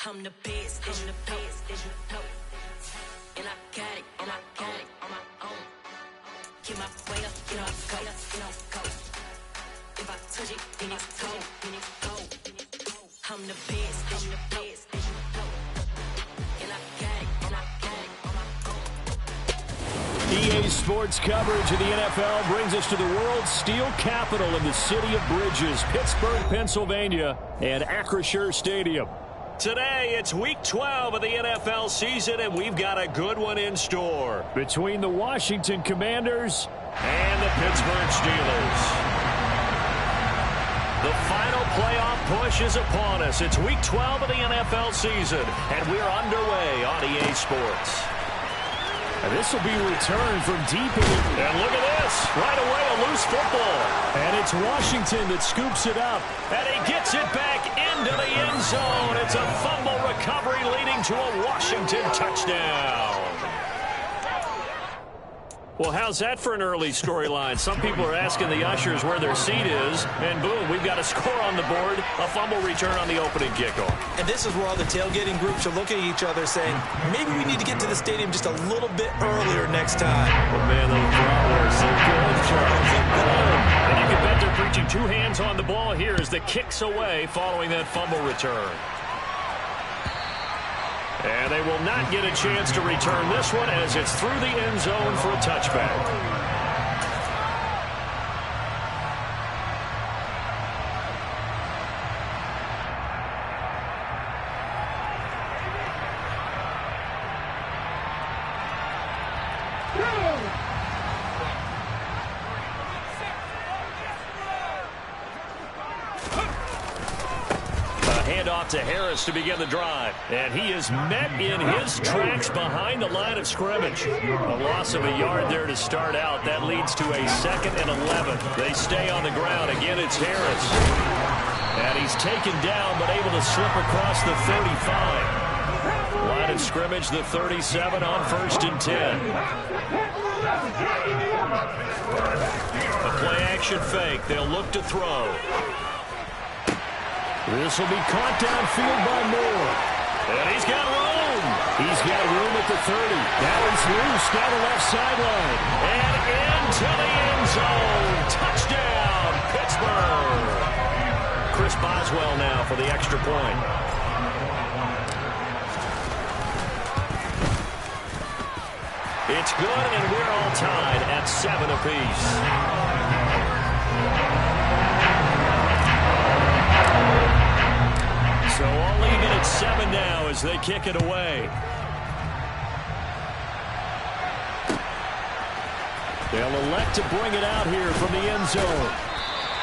I'm the best, and you know. And I got it on my own. Get my weight up, get off, go. If I touch it, then it's cold. I'm the best, and you know. And I got it on my own. EA Sports coverage of the NFL brings us to the world's steel capital of the city of bridges, Pittsburgh, Pennsylvania, and Acrisure Stadium. Today, it's Week 12 of the NFL season, and we've got a good one in store between the Washington Commanders and the Pittsburgh Steelers. The final playoff push is upon us. It's Week 12 of the NFL season, and we're underway on EA Sports. And this will be returned from deep in the... And look at this. Right away, a loose football. And it's Washington that scoops it up. And he gets it back into the end zone. It's a fumble recovery leading to a Washington touchdown. Well, how's that for an early storyline? Some people are asking the ushers where their seat is, and boom, we've got a score on the board, a fumble return on the opening kickoff. And this is where all the tailgating groups are looking at each other saying, maybe we need to get to the stadium just a little bit earlier next time. Oh, man, those bratwursts, they're good, Charles. They're good. And you can bet they're preaching two hands on the ball here as the kick's away following that fumble return. And they will not get a chance to return this one as it's through the end zone for a touchback. Handoff to Harris to begin the drive. And he is met in his tracks behind the line of scrimmage. A loss of a yard there to start out. That leads to a 2nd and 11. They stay on the ground. Again, it's Harris. And he's taken down but able to slip across the 35. Line of scrimmage, the 37 on 1st and 10. A play action fake. They'll look to throw. This will be caught downfield by Moore. And he's got room. He's got room at the 30. That one's loose down the left sideline. And into the end zone. Touchdown, Pittsburgh. Chris Boswell now for the extra point. It's good, and we're all tied at 7 apiece. So all even at 7 now as they kick it away. They'll elect to bring it out here from the end zone.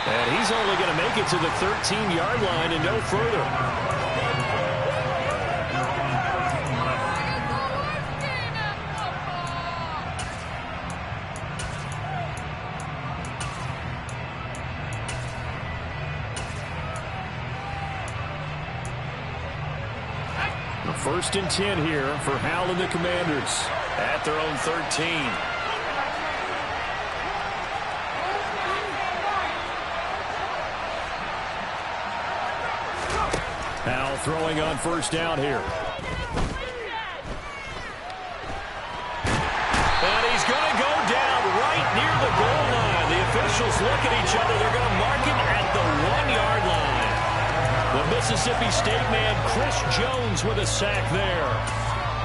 And he's only going to make it to the 13-yard line and no further. First and 10 here for Howell and the Commanders at their own 13. Howell throwing on first down here. And he's going to go down right near the goal line. The officials look at each other. They're going to mark him at the 1-yard line. The Mississippi State man, Chris Jones, with a sack there.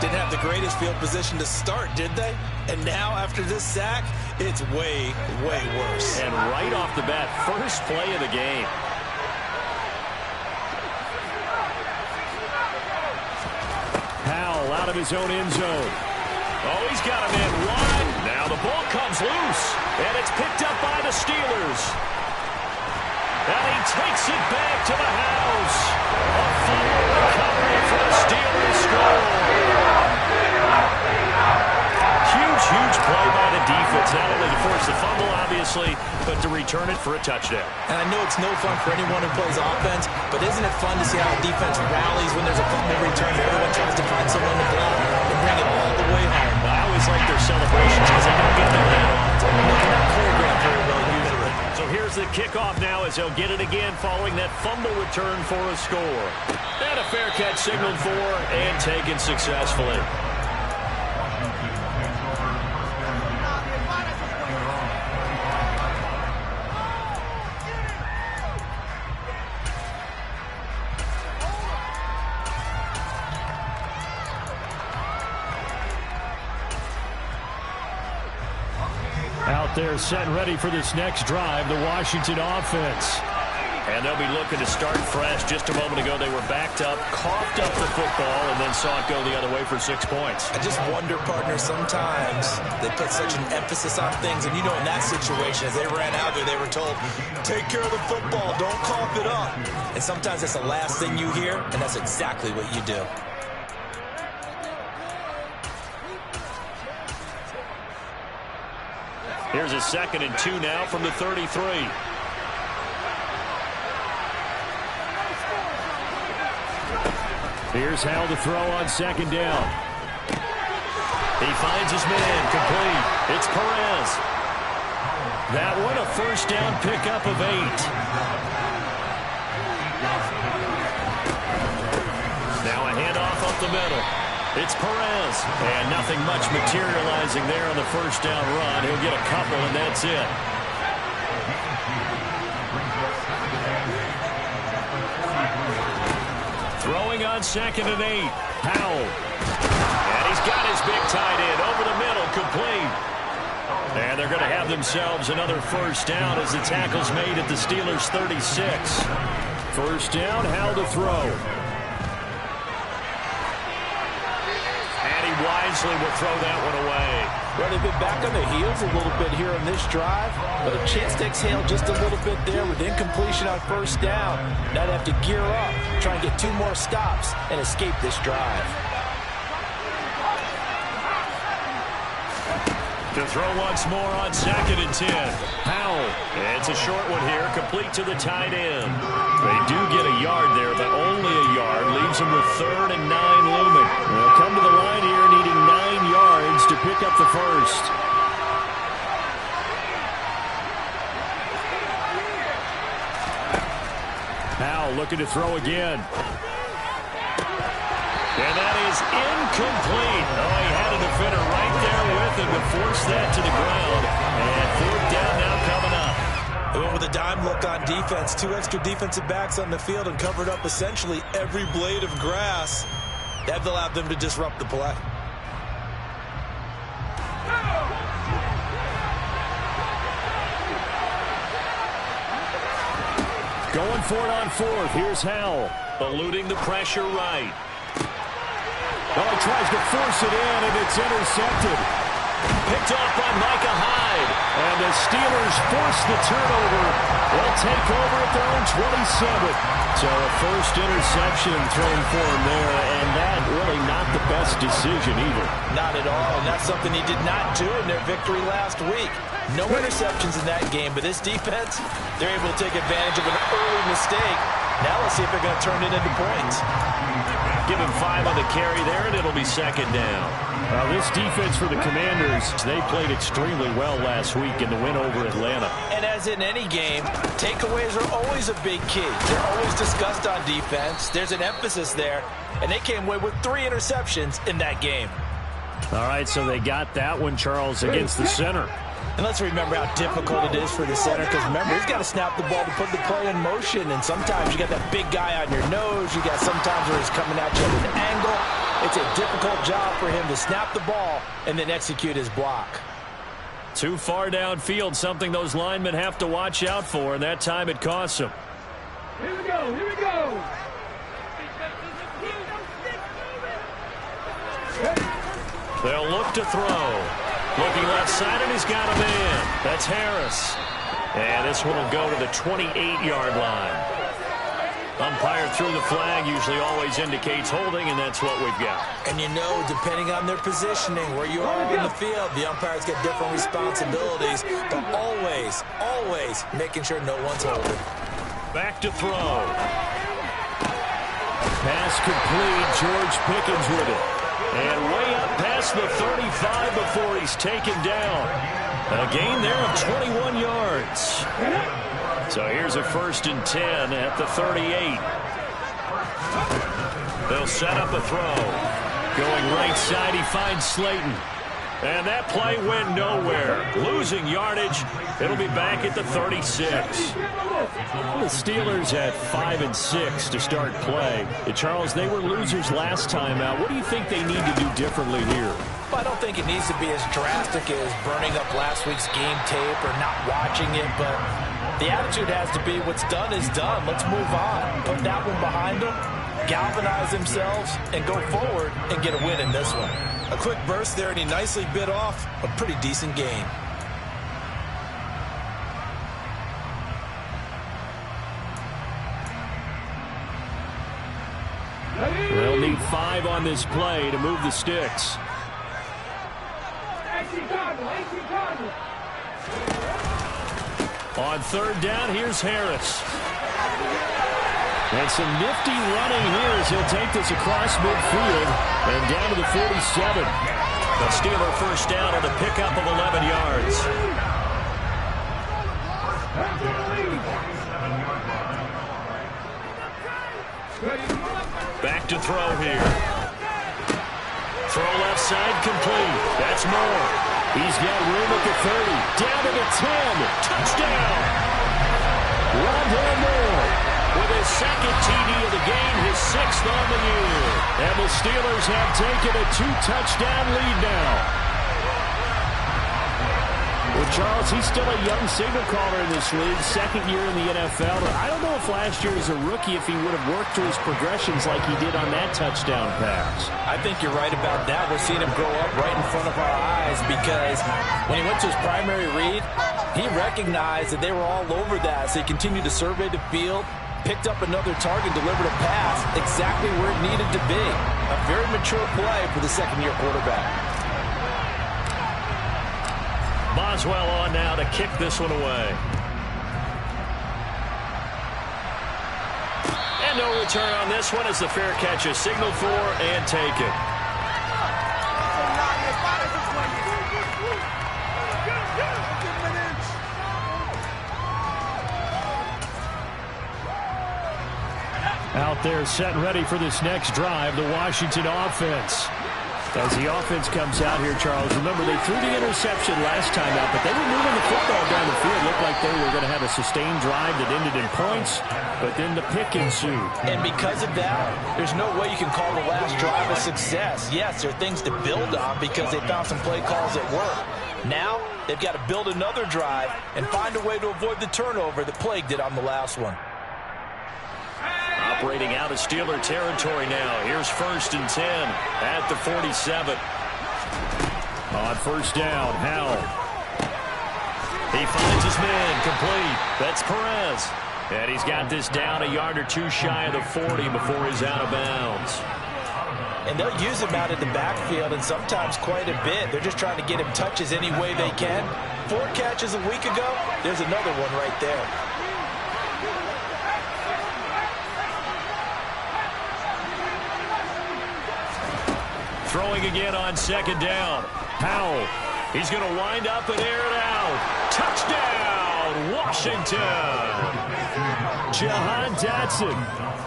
Didn't have the greatest field position to start, did they? And now, after this sack, it's way, way worse. And right off the bat, first play of the game. Howell out of his own end zone. Oh, he's got him in wide. Now the ball comes loose, and it's picked up by the Steelers. And he takes it back to the house. A fumble recovery for the Steelers score. Huge play by the defense. Not only to force the fumble, obviously, but to return it for a touchdown. And I know it's no fun for anyone who plays offense, but isn't it fun to see how a defense rallies when there's a fumble return? Everyone tries to find someone to block and bring it all the way home. I always like their celebrations because they don't get there that often. They're not choreographed very well usually. So here's the kickoff now as they'll get it again following that fumble return for a score. And a fair catch signaled for and taken successfully. Out there set and ready for this next drive, the Washington offense. And they'll be looking to start fresh. Just a moment ago, they were backed up, coughed up the football, and then saw it go the other way for 6 points. I just wonder, partner, sometimes they put such an emphasis on things. And, you know, in that situation, as they ran out there, they were told, take care of the football, don't cough it up. And sometimes that's the last thing you hear, and that's exactly what you do. Here's a 2nd and 2 now from the 33. Here's Hal to throw on 2nd down. He finds his man, complete. It's Perez. That one a 1st down pickup of 8. Now a handoff up the middle. It's Perez. And nothing much materializing there on the 1st down run. He'll get a couple, and that's it. Throwing on 2nd and 8. Howell. And he's got his big tight end over the middle, complete. And they're going to have themselves another 1st down as the tackle's made at the Steelers' 36. 1st down, Howell to throw. Wisely will throw that one away. Well, they've been back on the heels a little bit here in this drive, but a chance to exhale just a little bit there with incompletion on 1st down. Now they have to gear up, try and get 2 more stops, and escape this drive. To throw once more on 2nd and 10. Howell. It's a short one here, complete to the tight end. They do get a yard there, but only a yard. Leaves them with 3rd and 9 looming. They'll come to the line here needing 9 yards to pick up the 1st. Howell looking to throw again. And that is incomplete. Oh, he had a defender right there with him to force that to the ground. And 4th down now coming up. They went with a dime look on defense. 2 extra defensive backs on the field and covered up essentially every blade of grass. That allowed them to disrupt the play. Going for it on 4th. Here's Howell. Eluding the pressure right. Oh, he tries to force it in, and it's intercepted. Picked off by Micah Hyde. And the Steelers force the turnover. They'll take over at their own 27. So a 1st interception thrown for him there, and that really not the best decision either. Not at all, and that's something he did not do in their victory last week. No interceptions in that game, but this defense, they're able to take advantage of an early mistake. Now let's see if they're going to turn it into points. Give him 5 on the carry there, and it'll be 2nd down. This defense for the Commanders, they played extremely well last week in the win over Atlanta. And as in any game, takeaways are always a big key. They're always discussed on defense. There's an emphasis there, and they came away with 3 interceptions in that game. All right, so they got that one, Charles, against the center. And let's remember how difficult it is for the center, because remember, he's got to snap the ball to put the play in motion, and sometimes you got that big guy on your nose. You got sometimes where he's coming at you at an angle. It's a difficult job for him to snap the ball and then execute his block. Too far downfield, something those linemen have to watch out for, and that time it costs them. Here we go, here we go. They'll look to throw. Looking left side, and he's got a man. That's Harris. And this one will go to the 28-yard line. Umpire threw the flag, usually always indicates holding, and that's what we've got. And you know, depending on their positioning, where you are in the field, the umpires get different responsibilities, but always, always making sure no one's holding. Back to throw. Pass complete. George Pickens with it. And way up past the 35 before he's taken down. A gain there of 21 yards. So here's a 1st and 10 at the 38. They'll set up a throw. Going right side, he finds Slayton. And that play went nowhere. Losing yardage. It'll be back at the 36. The Steelers at 5-6 to start play. And Charles, they were losers last time out. What do you think they need to do differently here? I don't think it needs to be as drastic as burning up last week's game tape or not watching it, but the attitude has to be what's done is done. Let's move on. Put that one behind them, galvanize themselves, and go forward and get a win in this one. A quick burst there, and he nicely bit off a pretty decent gain. They'll need 5 on this play to move the sticks. On third down, here's Harris. And some nifty running here as he'll take this across midfield and down to the 47. The Steeler first down on a pickup of 11 yards. Back to throw here. Throw left side complete. That's Moore. He's got room at the 30. Down to the 10. Touchdown. Rondell Moore with his second TD of the game, his 6th on the year. And the Steelers have taken a 2-touchdown lead now. Well, Charles, he's still a young signal caller in this league, second year in the NFL. I don't know if last year as a rookie if he would have worked through his progressions like he did on that touchdown pass. I think you're right about that. We're seeing him grow up right in front of our eyes because when he went to his primary read, he recognized that they were all over that, so he continued to survey the field, picked up another target, delivered a pass exactly where it needed to be. A very mature play for the second-year quarterback. Boswell on now to kick this one away. And no return on this one as the fair catch is signaled for and taken. Out there set and ready for this next drive, the Washington offense. As the offense comes out here, Charles, remember they threw the interception last time out, but they were moving the football down the field. Looked like they were going to have a sustained drive that ended in points, but then the pick ensued. And because of that, there's no way you can call the last drive a success. Yes, there are things to build on because they found some play calls that work. Now, they've got to build another drive and find a way to avoid the turnover that plagued it on the last one. Operating out of Steeler territory now. Here's 1st and 10 at the 47. On first down, Howell. He finds his man complete. That's Perez. And he's got this down a yard or two shy of the 40 before he's out of bounds. And they'll use him out in the backfield, and sometimes quite a bit. They're just trying to get him touches any way they can. 4 catches a week ago. There's another one right there. Throwing again on second down. Howell. He's going to wind up and air it out. Touchdown, Washington. Jahan Dotson,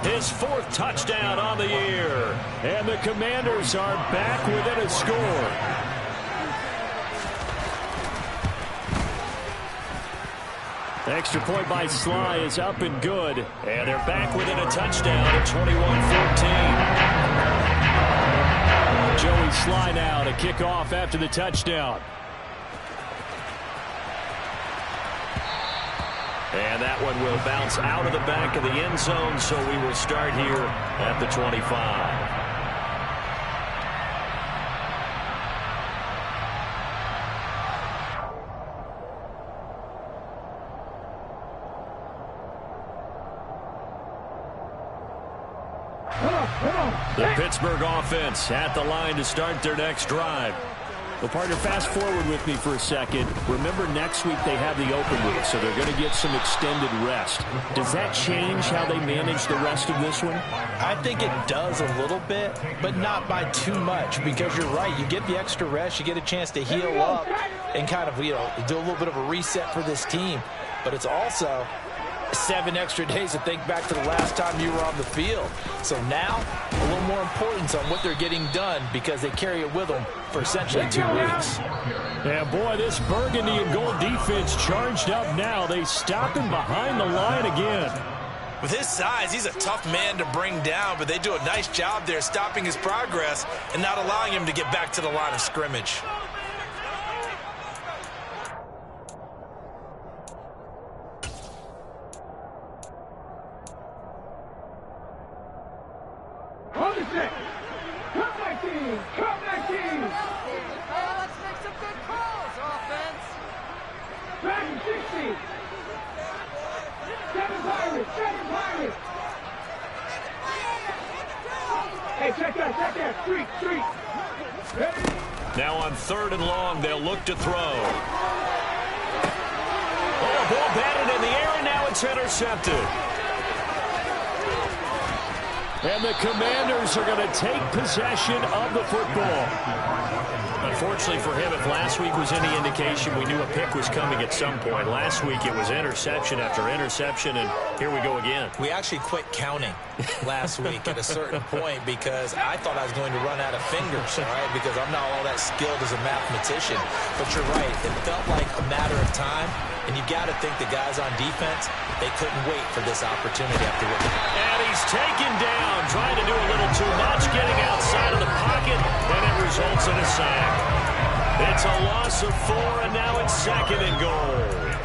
his 4th touchdown on the year. And the Commanders are back within a score. Extra point by Sly is up and good. And they're back within a touchdown at 21-14. Joey Sly now to kick off after the touchdown. And that one will bounce out of the back of the end zone, so we will start here at the 25. The Pittsburgh offense at the line to start their next drive. Well, partner, fast forward with me for a second. Remember, next week they have the open week, so they're going to get some extended rest. Does that change how they manage the rest of this one? I think it does a little bit, but not by too much, because you're right. You get the extra rest, you get a chance to heal up and kind of, do a little bit of a reset for this team. But it's also 7 extra days to think back to the last time you were on the field. So now, a little more importance on what they're getting done because they carry it with them for essentially 2 weeks. Yeah, boy, this burgundy and gold defense charged up now. They stop him behind the line again. With his size, he's a tough man to bring down, but they do a nice job there stopping his progress and not allowing him to get back to the line of scrimmage. On the set. Come back team. Come back team. Let's make some good calls, offense. Back in 60. 7 Pirates. 7 Pirates. Hey, check that. Street. Ready? Now on 3rd and long, they'll look to throw. Oh, ball batted in the air, and now it's intercepted. And the Commanders are going to take possession of the football. Unfortunately for him, if last week was any indication, we knew a pick was coming at some point. Last week, it was interception after interception, and here we go again. We actually quit counting last week at a certain point because I thought I was going to run out of fingers, all right, because I'm not all that skilled as a mathematician. But you're right. It felt like a matter of time, and you got to think the guys on defense, they couldn't wait for this opportunity after what. And he's taken down, trying to do a little too much, getting outside of the pocket, and it results in a sack. It's a loss of 4, and now it's 2nd and goal.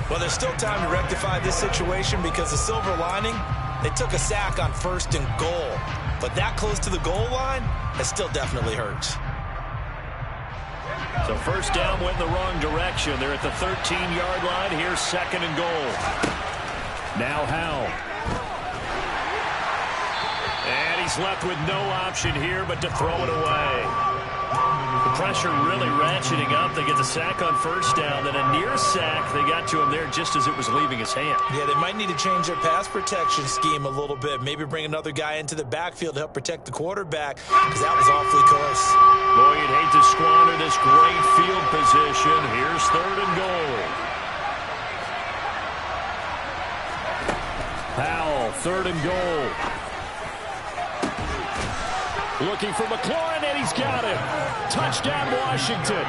Well, there's still time to rectify this situation because the silver lining, they took a sack on 1st and goal. But that close to the goal line, it still definitely hurts. So 1st down went in the wrong direction. They're at the 13-yard line. Here's 2nd and goal. Now Howell. And he's left with no option here but to throw it away. The pressure really ratcheting up. They get the sack on 1st down, then a near sack. They got to him there just as it was leaving his hand. Yeah, they might need to change their pass protection scheme a little bit. Maybe bring another guy into the backfield to help protect the quarterback because that was awfully close. Boy, you'd hate to squander this great field position. Here's 3rd and goal. Powell, 3rd and goal. Looking for McLaurin, and he's got him. Touchdown, Washington.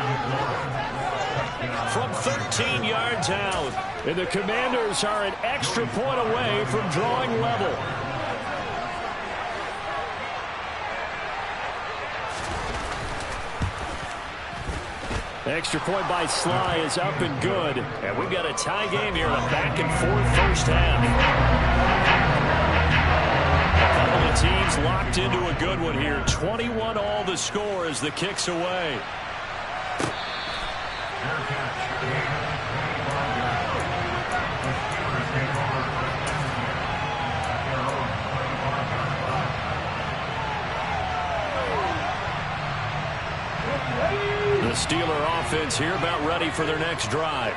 From 13 yards out. And the Commanders are an extra point away from drawing level. Extra point by Sly is up and good. And we've got a tie game here in a back-and-forth 1st half. The team's locked into a good one here. 21-all the score as the kick's away. The Steeler offense here about ready for their next drive.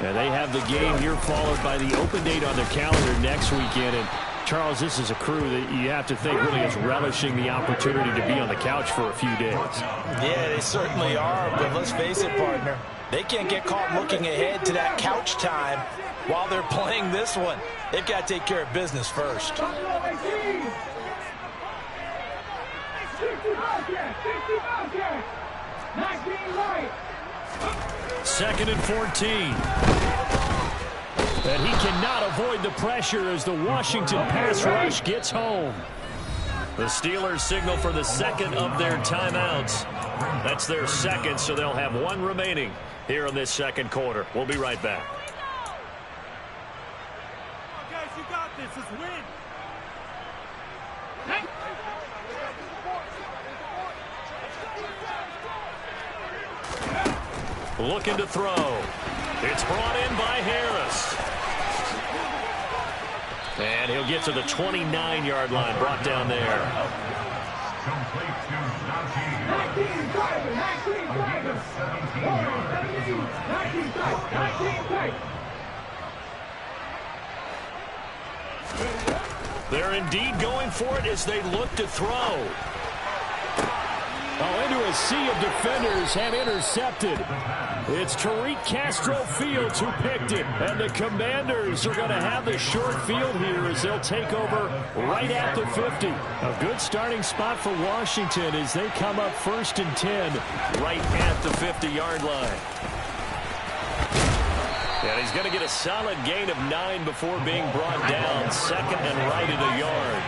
And they have the game here followed by the open date on their calendar next weekend. And Charles, this is a crew that you have to think really is relishing the opportunity to be on the couch for a few days. Yeah, they certainly are, but let's face it, partner. They can't get caught looking ahead to that couch time while they're playing this one. They've got to take care of business first. 60 Bobcats. 19 right. 2nd and 14. And he cannot avoid the pressure as the Washington pass rush gets home. The Steelers signal for the 2nd of their timeouts. That's their 2nd, so they'll have 1 remaining here in this 2nd quarter. We'll be right back. Guys, you got this. Let's win. Looking to throw. It's brought in by Harris. And he'll get to the 29-yard line, brought down there. They're indeed going for it as they look to throw. Oh, into a sea of defenders have intercepted. It's Tariq Castro Fields who picked it. And the Commanders are going to have the short field here as they'll take over right at the 50. A good starting spot for Washington as they come up 1st and 10 right at the 50-yard line. And he's going to get a solid gain of 9 before being brought down. 2nd and right at a yard.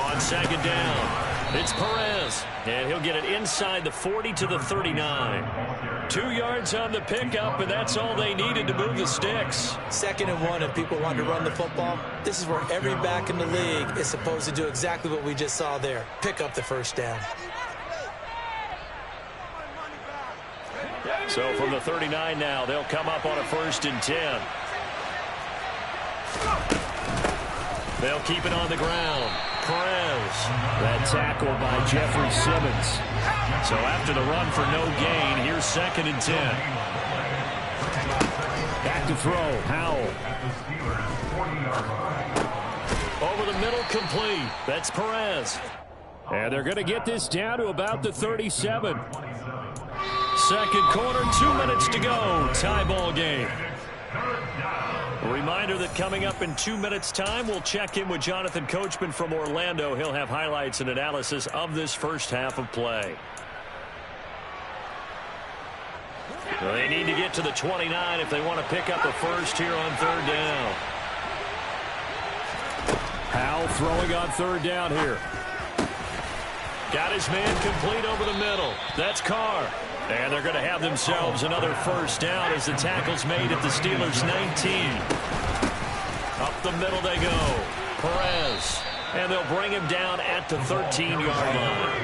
On 2nd down. It's Perez, and he'll get it inside the 40 to the 39. 2 yards on the pickup, and that's all they needed to move the sticks. 2nd and 1, if people want to run the football, this is where every back in the league is supposed to do exactly what we just saw there. Pick up the 1st down. So from the 39 now, they'll come up on a 1st and 10. They'll keep it on the ground. Perez. That tackle by Jeffrey Simmons. So after the run for no gain, here's 2nd and 10. Back to throw. Howell. Over the middle, complete. That's Perez. And they're going to get this down to about the 37. 2nd quarter, 2 minutes to go. Tie ball game. A reminder that coming up in 2 minutes' time, we'll check in with Jonathan Coachman from Orlando. He'll have highlights and analysis of this first half of play. Well, they need to get to the 29 if they want to pick up a first here on 3rd down. Howell throwing on 3rd down here. Got his man complete over the middle. That's Carr. And they're going to have themselves another 1st down as the tackle's made at the Steelers' 19. Up the middle they go. Perez. And they'll bring him down at the 13-yard line.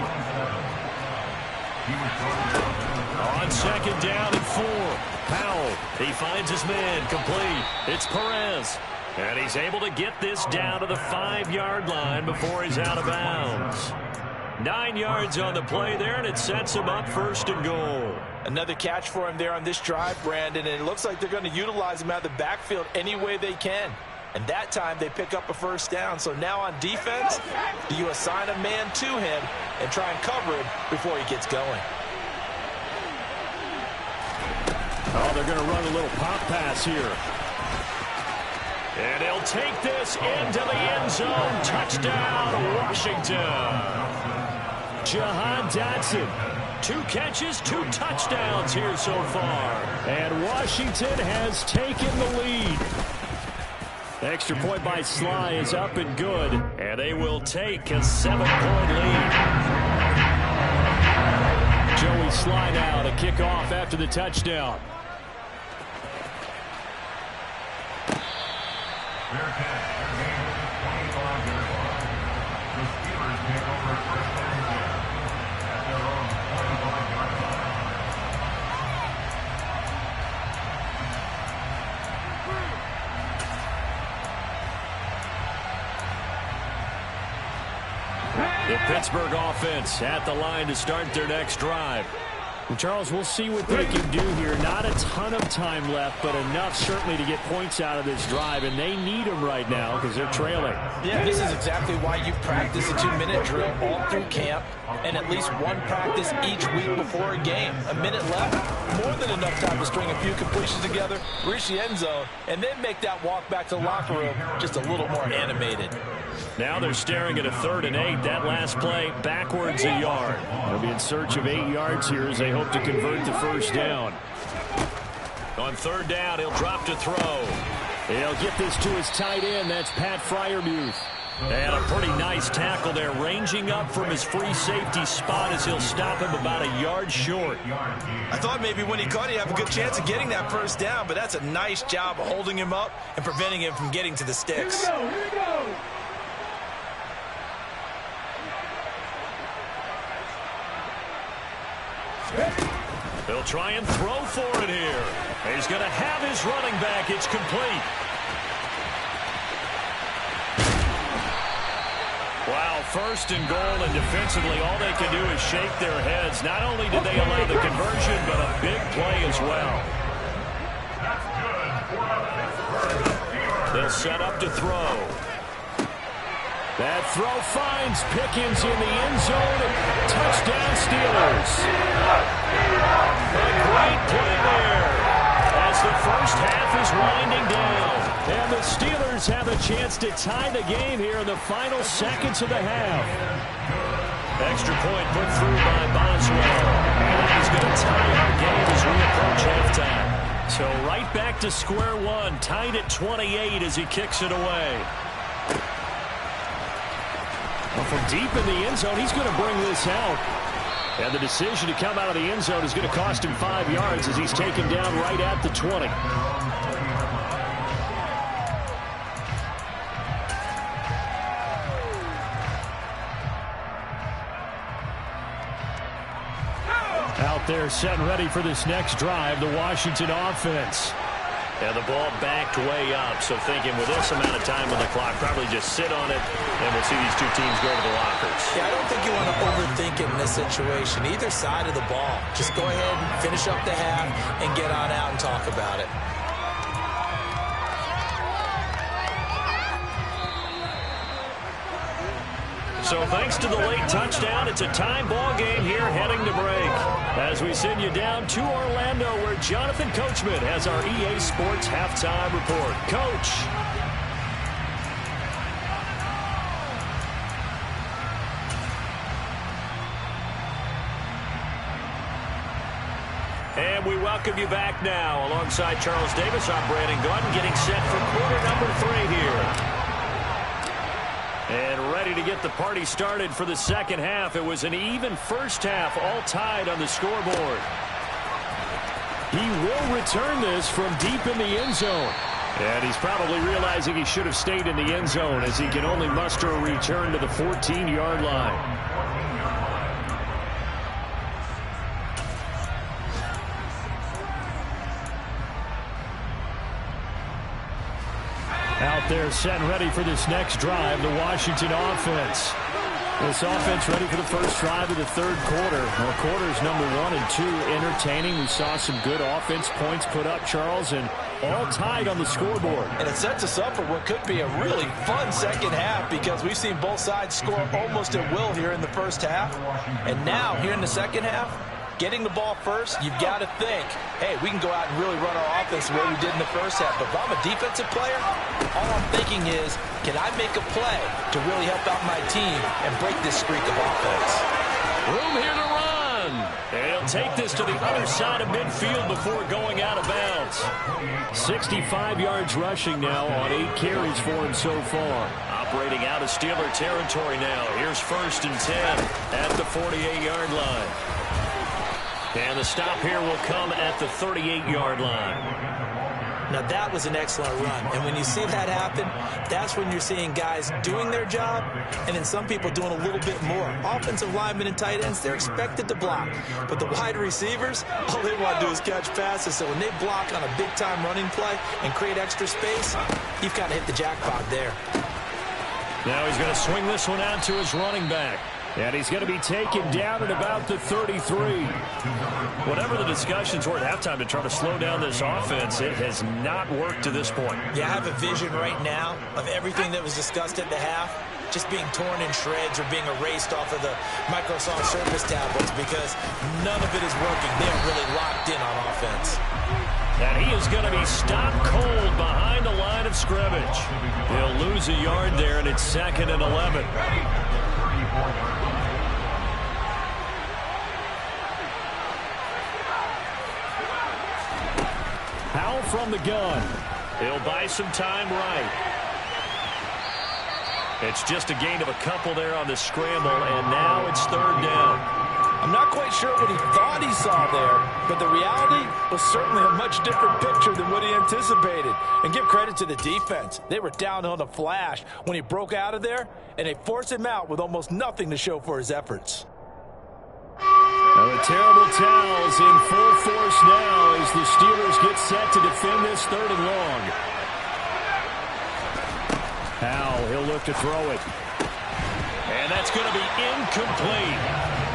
On 2nd down and 4. Powell. He finds his man complete. It's Perez. And he's able to get this down to the 5-yard line before he's out of bounds. 9 yards on the play there, and it sets him up 1st and goal. Another catch for him there on this drive, Brandon, and it looks like they're going to utilize him out of the backfield any way they can. And that time they pick up a 1st down. So now on defense, do you assign a man to him and try and cover him before he gets going? Oh, they're going to run a little pop pass here. And he'll take this into the end zone. Touchdown, Washington. Jahan Dotson, 2 catches, 2 touchdowns here so far. And Washington has taken the lead. Extra point by Sly is up and good. And they will take a 7-point lead. Joey Sly now to kick off after the touchdown. The Pittsburgh offense at the line to start their next drive. And Charles, we'll see what they can do here. Not a ton of time left, but enough certainly to get points out of this drive, and they need them right now because they're trailing. Yeah, this is exactly why you practice a 2-minute drill all through camp and at least one practice each week before a game. A minute left, more than enough time to string a few completions together, reach the end zone, and then make that walk back to the locker room just a little more animated. Now they're staring at a 3rd and 8. That last play backwards a yard. They'll be in search of 8 yards here as they hope to convert the 1st down. On 3rd down, he'll drop to throw. He'll get this to his tight end. That's Pat Freiermuth. And a pretty nice tackle there, ranging up from his free safety spot as he'll stop him about a yard short. I thought maybe when he caught, he'd have a good chance of getting that 1st down, but that's a nice job of holding him up and preventing him from getting to the sticks. Here we go. They'll try and throw for it here. He's going to have his running back. It's complete. Wow, 1st and goal, and defensively all they can do is shake their heads. Not only did they allow the conversion, but a big play as well. They'll set up to throw. That throw finds Pickens in the end zone. Touchdown, Steelers. A great play there as the first half is winding down. And the Steelers have a chance to tie the game here in the final seconds of the half. Extra point put through by Boswell. And that is going to tie our game as we approach halftime. So right back to square one, tied at 28 as he kicks it away. Well, from deep in the end zone, he's going to bring this out. And the decision to come out of the end zone is going to cost him 5 yards as he's taken down right at the 20. Out there set and ready for this next drive, the Washington offense. And the ball backed way up, so thinking with this amount of time on the clock, probably just sit on it, and we'll see these two teams go to the lockers. Yeah, I don't think you want to overthink it in this situation. Either side of the ball. Just go ahead and finish up the half and get on out and talk about it. So thanks to the late touchdown, it's a time ball game here heading to break. As we send you down to Orlando, where Jonathan Coachman has our EA Sports halftime report. Coach. And we welcome you back now. Alongside Charles Davis, I'm Brandon Gordon, getting set for quarter number 3 here. And ready to get the party started for the second half. It was an even first half, all tied on the scoreboard. He will return this from deep in the end zone. And he's probably realizing he should have stayed in the end zone as he can only muster a return to the 14-yard line. Out there set and ready for this next drive, the Washington offense. This offense ready for the first drive of the third quarter. Well, quarters number 1 and 2 entertaining. We saw some good offense points put up, Charles, and all tied on the scoreboard. And it sets us up for what could be a really fun second half because we've seen both sides score almost at will here in the first half. And now, here in the second half, getting the ball first, you've got to think, hey, we can go out and really run our offense the way we did in the first half. But if I'm a defensive player, all I'm thinking is, can I make a play to really help out my team and break this streak of offense? Room here to run. And he'll take this to the other side of midfield before going out of bounds. 65 yards rushing now on 8 carries for him so far. Operating out of Steeler territory now. Here's 1st and 10 at the 48-yard line. And the stop here will come at the 38-yard line. Now, that was an excellent run. And when you see that happen, that's when you're seeing guys doing their job and then some people doing a little bit more. Offensive linemen and tight ends, they're expected to block. But the wide receivers, all they want to do is catch passes. So when they block on a big-time running play and create extra space, you've kind of hit the jackpot there. Now he's going to swing this one out to his running back. And he's going to be taken down at about the 33. Whatever the discussions were at halftime to try to slow down this offense, it has not worked to this point. Yeah, I have a vision right now of everything that was discussed at the half just being torn in shreds or being erased off of the Microsoft Surface tablets because none of it is working. They're really locked in on offense. And he is going to be stopped cold behind the line of scrimmage. He'll lose a yard there, and it's 2nd and 11. Powell from the gun. He'll buy some time right. It's just a gain of a couple there on the scramble, and now it's 3rd down. I'm not quite sure what he thought he saw there, but the reality was certainly a much different picture than what he anticipated. And give credit to the defense. They were down on the flash when he broke out of there, and they forced him out with almost nothing to show for his efforts. Now the terrible towels in full force now as the Steelers get set to defend this 3rd and long. Powell, he'll look to throw it. And that's going to be incomplete.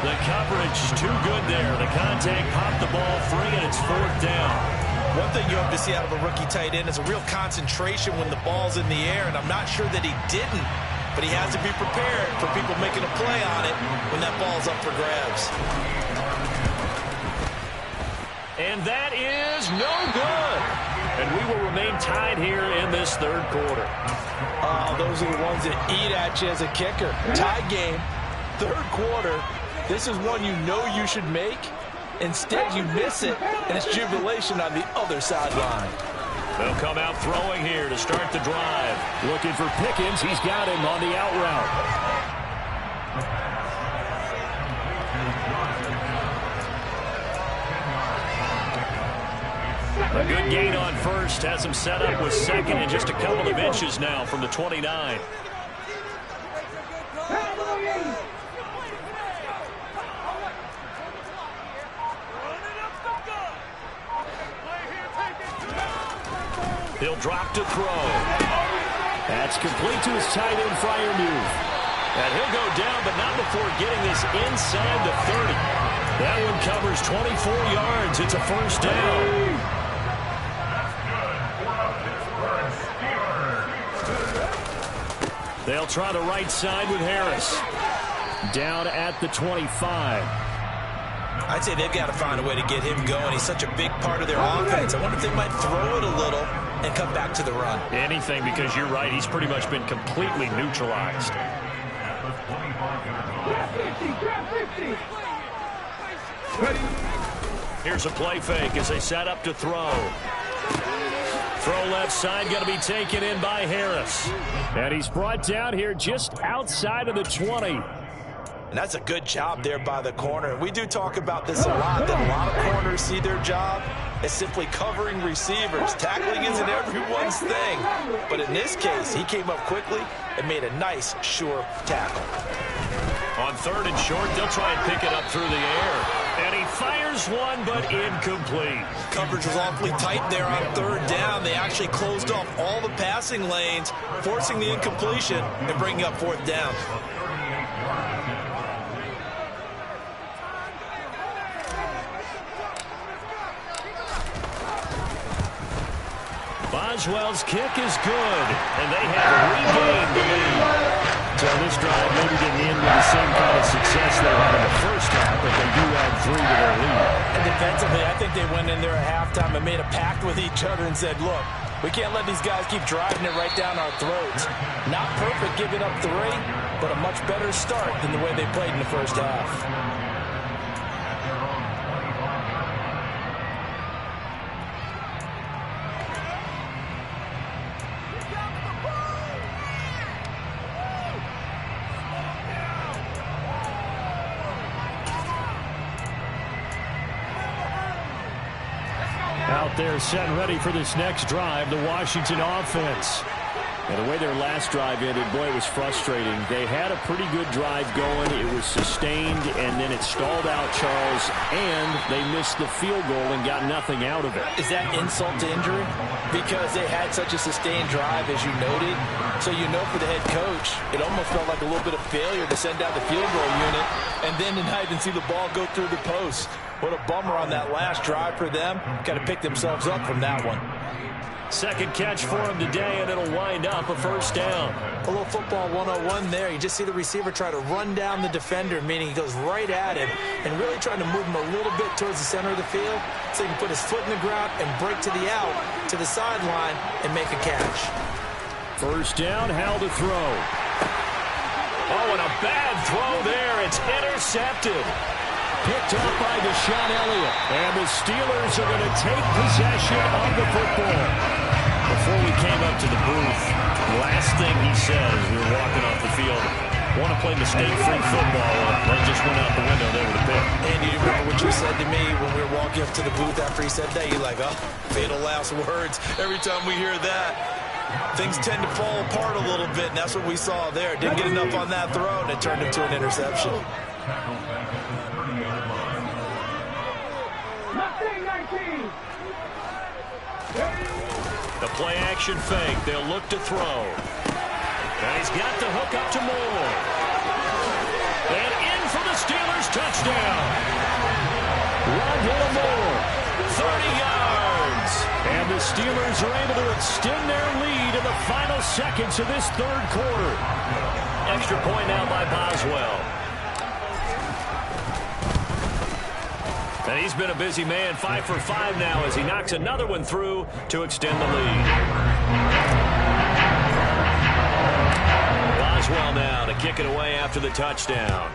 The coverage too good there. The contact popped the ball free, and it's 4th down. One thing you have to see out of a rookie tight end is a real concentration when the ball's in the air, and I'm not sure that he didn't but he has to be prepared for people making a play on it when that ball's up for grabs. And that is no good. And we will remain tied here in this third quarter. Oh, those are the ones that eat at you as a kicker. Tie game, third quarter. This is one you know you should make. Instead, you miss it, and it's jubilation on the other sideline. They'll come out throwing here to start the drive. Looking for Pickens. He's got him on the out route. A good gain on first. Has him set up with second and just a couple of inches now from the 29. He'll drop to throw. That's complete to his tight end Freiermuth. And he'll go down, but not before getting this inside the 30. That one covers 24 yards. It's a first down. They'll try the right side with Harris. Down at the 25. I'd say they've got to find a way to get him going. He's such a big part of their offense. I wonder if they might throw it a little and come back to the run. Anything, because you're right. He's pretty much been completely neutralized. Here's a play fake as they set up to throw. Throw left side, going to be taken in by Harris. And he's brought down here just outside of the 20. And that's a good job there by the corner. We do talk about this a lot, that a lot of corners see their job as simply covering receivers. Tackling isn't everyone's thing. But in this case, he came up quickly and made a nice, sure tackle. On third and short, they'll try and pick it up through the air. And he fires one, but incomplete. Coverage was awfully tight there on third down. They actually closed off all the passing lanes, forcing the incompletion and bringing up fourth down. Boswell's kick is good, and they have regained the lead. So this drive maybe didn't end with the same kind of success they had in the first half, but they do add 3 to their lead. And defensively, I think they went in there at halftime and made a pact with each other and said, look, we can't let these guys keep driving it right down our throats. Not perfect giving up 3, but a much better start than the way they played in the first half. Out there set and ready for this next drive, the Washington offense. And the way their last drive ended, boy, it was frustrating. They had a pretty good drive going. It was sustained, and then it stalled out, Charles, and they missed the field goal and got nothing out of it. Is that insult to injury? Because they had such a sustained drive, as you noted. So you know for the head coach, it almost felt like a little bit of failure to send out the field goal unit and then tonight and see the ball go through the post. What a bummer on that last drive for them. Got to pick themselves up from that one. Second catch for him today, and it'll wind up a first down. A little football 101 there. You just see the receiver try to run down the defender, meaning he goes right at him and really trying to move him a little bit towards the center of the field so he can put his foot in the ground and break to the out, to the sideline, and make a catch. First down, Hal to throw. Oh, and a bad throw there. It's intercepted. Picked up by Deshaun Elliott. And the Steelers are going to take possession of the football. Before we came up to the booth, the last thing he said as we were walking off the field, want to play mistake-free football. That just went out the window there with a pick. And you remember what you said to me when we were walking up to the booth after he said that? You're like, oh, fatal last words. Every time we hear that, things tend to fall apart a little bit, and that's what we saw there. Didn't get enough on that throw, and it turned into an interception. The play-action fake. They'll look to throw. And he's got the hook up to Moore. And in for the Steelers touchdown. Rondale Moore, 30 yards. And the Steelers are able to extend their lead in the final seconds of this third quarter. Extra point now by Boswell. And he's been a busy man, 5 for 5 now as he knocks another one through to extend the lead. Boswell now to kick it away after the touchdown.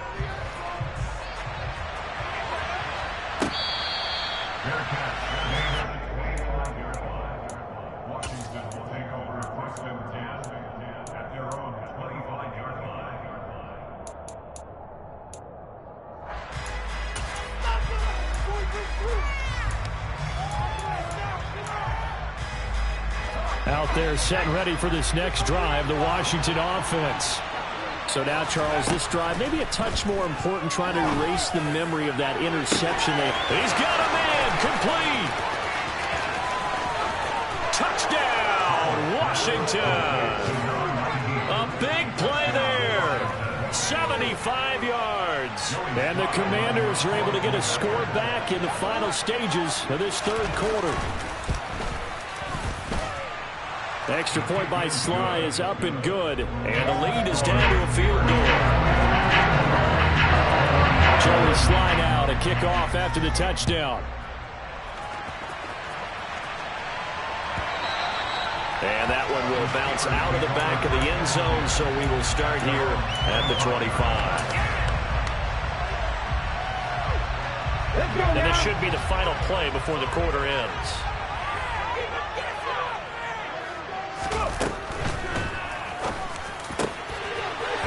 Out there set and ready for this next drive, the Washington offense. So now, Charles, this drive maybe a touch more important, trying to erase the memory of that interception. He's got a man, complete. Touchdown, Washington. A big play there. 75 yards. And the Commanders are able to get a score back in the final stages of this third quarter. The extra point by Sly is up and good. And the lead is down to a field goal. Joey Sly now to kick off after the touchdown. And that one will bounce out of the back of the end zone, so we will start here at the 25. And this should be the final play before the quarter ends.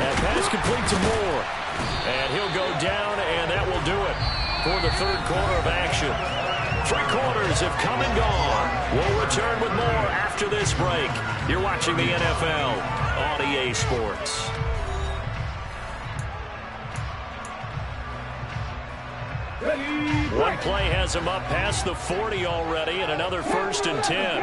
And pass complete to Moore. And he'll go down, and that will do it for the third quarter of action. 3 quarters have come and gone. We'll return with more after this break. You're watching the NFL on EA Sports. One play has him up past the 40 already, and another 1st and 10.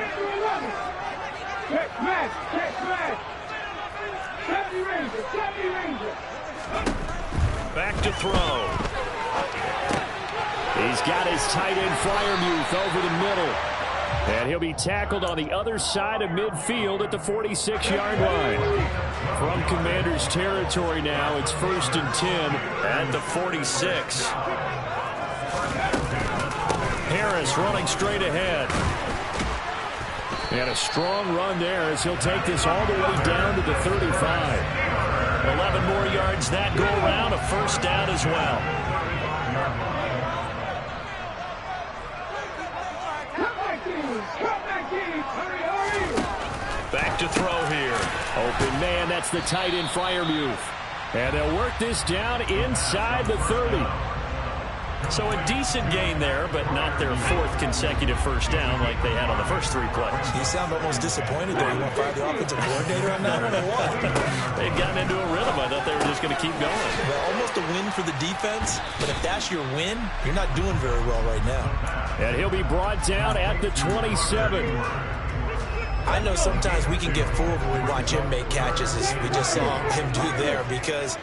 Back to throw. He's got his tight end Freiermuth over the middle. And he'll be tackled on the other side of midfield at the 46-yard line. From Commanders territory now, it's 1st and 10 at the 46. Harris running straight ahead. And a strong run there as he'll take this all the way down to the 35. 11 more yards that go around, a 1st down as well. Back to throw here. Open man, that's the tight end Freiermuth. And they'll work this down inside the 30. So a decent gain there, but not their 4th consecutive 1st down like they had on the first 3 plays. You sound almost disappointed there. You want to fire the offensive coordinator on that one or what? They'd gotten into a rhythm. I thought they were just going to keep going. Well, almost a win for the defense, but if that's your win, you're not doing very well right now. And he'll be brought down at the 27. I know sometimes we can get fooled when we watch him make catches, as we just saw him do there, because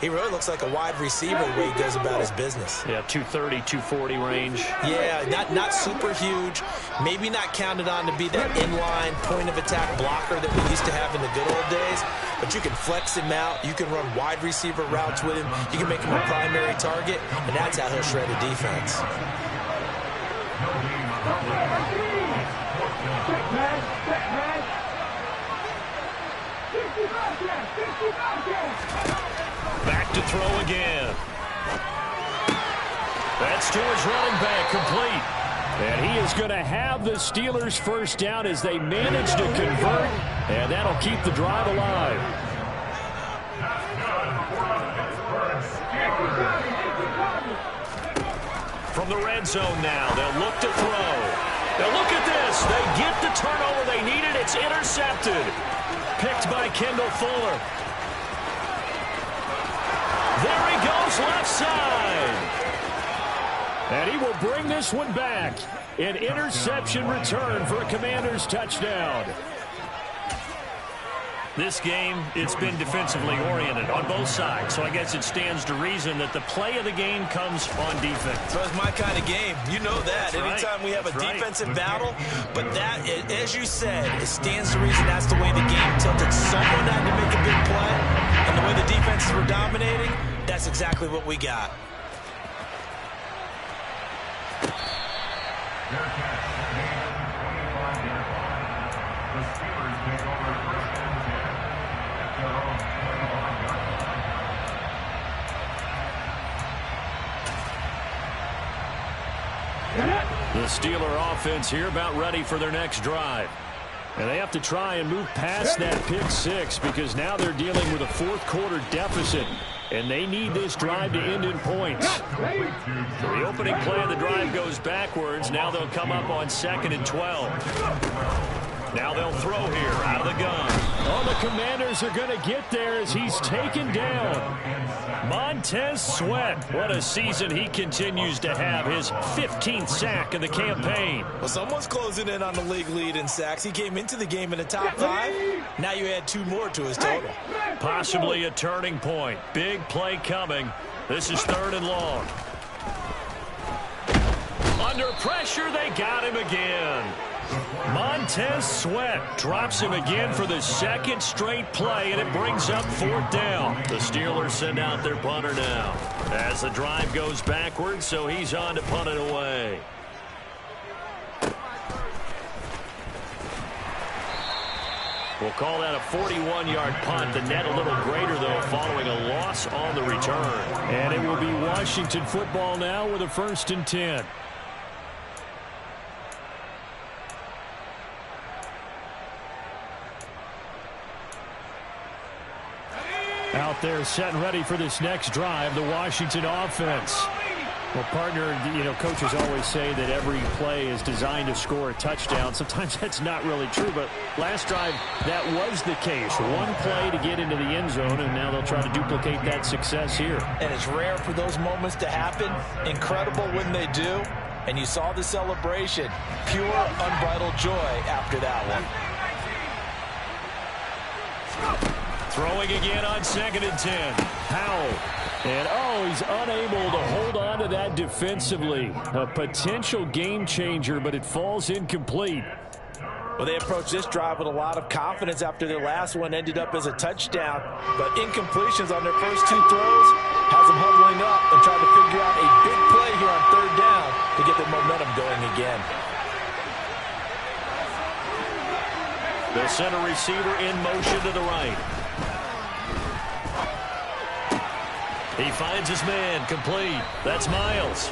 he really looks like a wide receiver the way he goes about his business. Yeah, 230, 240 range. Yeah, not super huge. Maybe not counted on to be that inline point-of-attack blocker that we used to have in the good old days. But you can flex him out. You can run wide receiver routes with him. You can make him a primary target, and that's how he'll shred a defense. Back to throw again. That's to his running back, complete. And he is going to have the Steelers 1st down as they manage to convert, and that'll keep the drive alive. From the red zone now, they'll look to throw. Now look at this. They get the turnover they needed. It's intercepted. Picked by Kendall Fuller. There he goes, left side. And he will bring this one back. An interception return for a Commanders touchdown. This game, it's been defensively oriented on both sides, so I guess it stands to reason that the play of the game comes on defense. So it's my kind of game. You know that. That's Anytime right. we have a That's defensive battle, but that, as you said, it stands to reason that's the way the game tilted. Someone had to make a big play, and the way the defenses were dominating, that's exactly what we got. The Steeler offense here about ready for their next drive. And they have to try and move past that pick six because now they're dealing with a fourth-quarter deficit, and they need this drive to end in points. So the opening play of the drive goes backwards. Now they'll come up on 2nd and 12. Now they'll throw here out of the gun. Oh, the Commanders are going to get there as he's taken down. Montez Sweat, what a season he continues to have. His 15th sack of the campaign. Well, someone's closing in on the league lead in sacks. He came into the game in the top 5. Now you add 2 more to his total. Possibly a turning point. Big play coming. This is 3rd and long. Under pressure, they got him again. Montez Sweat drops him again for the 2nd straight play, and it brings up 4th down. The Steelers send out their punter now as the drive goes backwards, so he's on to punt it away. We'll call that a 41-yard punt. The net a little greater, though, following a loss on the return. And it will be Washington football now with a 1st and 10. Out there set and ready for this next drive, the Washington offense. Well, partner, coaches always say that every play is designed to score a touchdown. Sometimes that's not really true, but last drive, that was the case. One play to get into the end zone, and now they'll try to duplicate that success here. And it's rare for those moments to happen. Incredible when they do. And you saw the celebration. Pure, unbridled joy after that one. Throwing again on 2nd and 10. Powell. And, he's unable to hold on to that defensively. A potential game changer, but it falls incomplete. Well, they approached this drive with a lot of confidence after their last one ended up as a touchdown. But incompletions on their first 2 throws has them huddling up and trying to figure out a big play here on 3rd down to get their momentum going again. The center receiver in motion to the right. He finds his man, complete. That's Miles.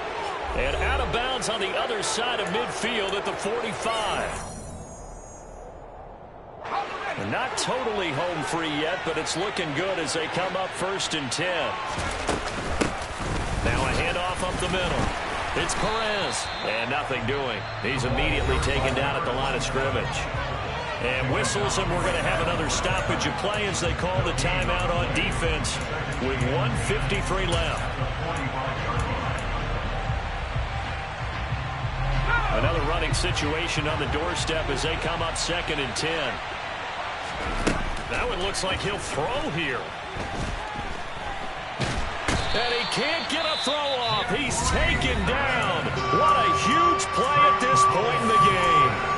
And out of bounds on the other side of midfield at the 45. And not totally home free yet, but it's looking good as they come up 1st and 10. Now a handoff up the middle. It's Perez. And nothing doing. He's immediately taken down at the line of scrimmage. And whistles, and we're going to have another stoppage of play as they call the timeout on defense with 1:53 left. Another running situation on the doorstep as they come up 2nd and 10. That one looks like he'll throw here. And he can't get a throw off. He's taken down. What a huge play at this point in the game.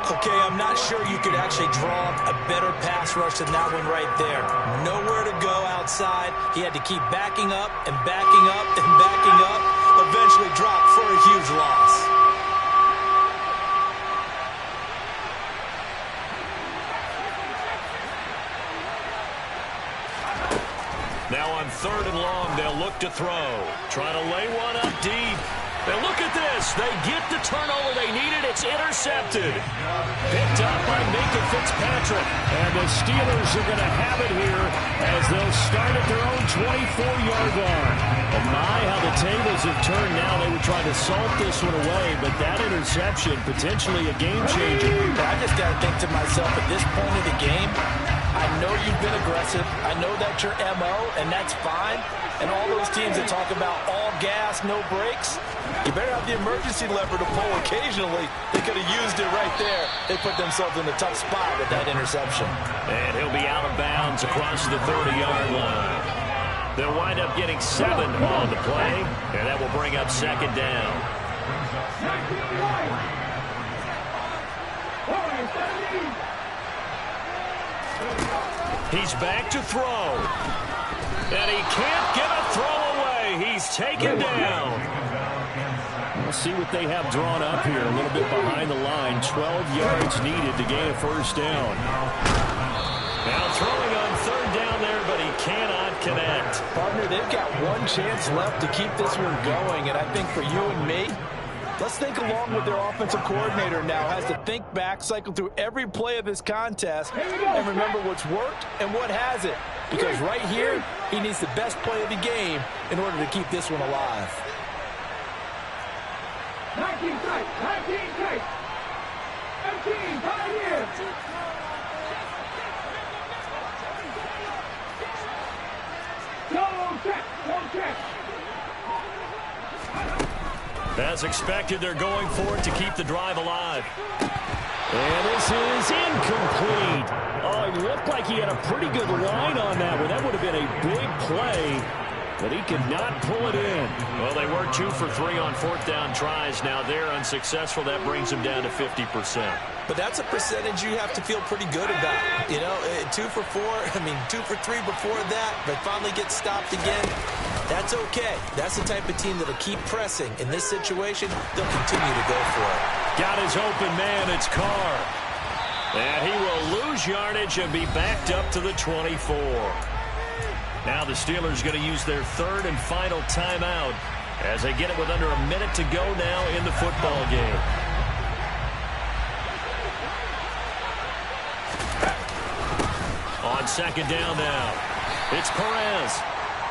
Okay, I'm not sure you could actually draw up a better pass rush than that one right there. Nowhere to go outside. He had to keep backing up and backing up and backing up. Eventually dropped for a huge loss. Now on 3rd and long, they'll look to throw. Trying to lay one up deep. And look at this. They get the turnover they needed. It's intercepted. Picked up by Minka Fitzpatrick. And the Steelers are going to have it here as they'll start at their own 24-yard line. Oh my, how the tables have turned now. They were trying to salt this one away, but that interception, potentially a game changer. I just got to think to myself, at this point of the game, I know you've been aggressive. I know that's your MO, and that's fine. And all those teams that talk about all gas, no brakes, you better have the emergency lever to pull occasionally. They could have used it right there. They put themselves in a tough spot with that interception. And he'll be out of bounds across the 30-yard line. They'll wind up getting 7 on the play, and that will bring up second down. He's back to throw. And he can't get a throw away. He's taken down. We'll see what they have drawn up here. A little bit behind the line. 12 yards needed to gain a first down. Now throwing on third down there, but he cannot connect. Partner, they've got one chance left to keep this one going. And I think for you and me, let's think along with their offensive coordinator now. Has to think back, cycle through every play of this contest, and remember what's worked and what hasn't. Because right here, he needs the best play of the game in order to keep this one alive. 19 tight, 19 tight. 18, right here. Don't check, don't check. As expected, they're going for it to keep the drive alive. And this is incomplete. Oh, it looked like he had a pretty good line on that one. That would have been a big play, but he could not pull it in. Well, they were 2 for 3 on fourth down tries. Now they're unsuccessful. That brings them down to 50%. But that's a percentage you have to feel pretty good about. You know, 2 for 4, 2 for 3 before that, but finally get stopped again. That's okay. That's the type of team that'll keep pressing. In this situation, they'll continue to go for it. Got his open man. It's Carr. And he will lose yardage and be backed up to the 24. Now the Steelers going to use their third and final timeout as they get it with under a minute to go now in the football game. On second down now, it's Perez.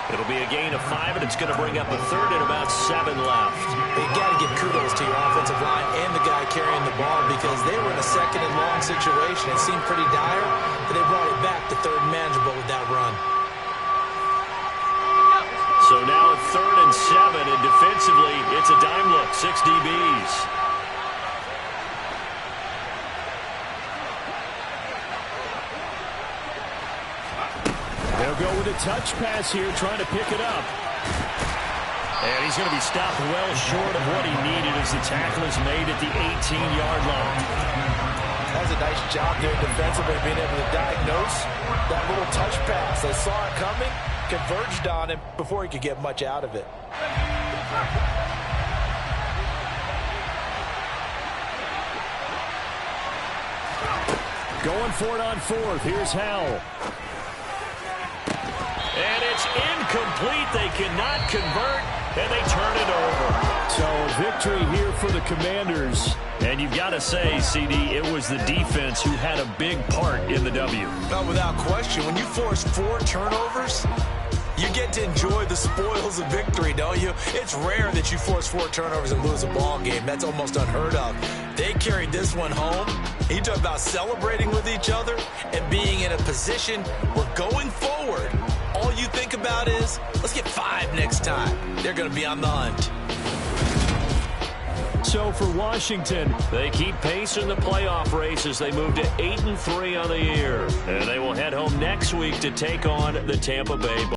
It'll be a gain of 5, and it's going to bring up a third and about 7 left. You got to give kudos to your offensive line and the guy carrying the ball because they were in a second and long situation. It seemed pretty dire, but they brought it back to third and manageable with that run. So now 3rd and 7, and defensively, it's a dime look, 6 DBs. They'll go with a touch pass here, trying to pick it up. And he's going to be stopped well short of what he needed as the tackle is made at the 18-yard line. That's a nice job there defensively, being able to diagnose that little touch pass. They saw it coming, converged on him before he could get much out of it. Going for it on 4th. Here's Howell. And it's incomplete. They cannot convert, and they turn it over. So a victory here for the Commanders. And you've got to say, CD, it was the defense who had a big part in the W. Not without question. When you force 4 turnovers, you get to enjoy the spoils of victory, don't you? It's rare that you force 4 turnovers and lose a ball game. That's almost unheard of. They carried this one home. You talk about celebrating with each other and being in a position where going forward, all you think about is, let's get 5 next time. They're going to be on the hunt. So for Washington, they keep pace in the playoff race as they move to 8-3 on the year. And they will head home next week to take on the Tampa Bay Buccaneers.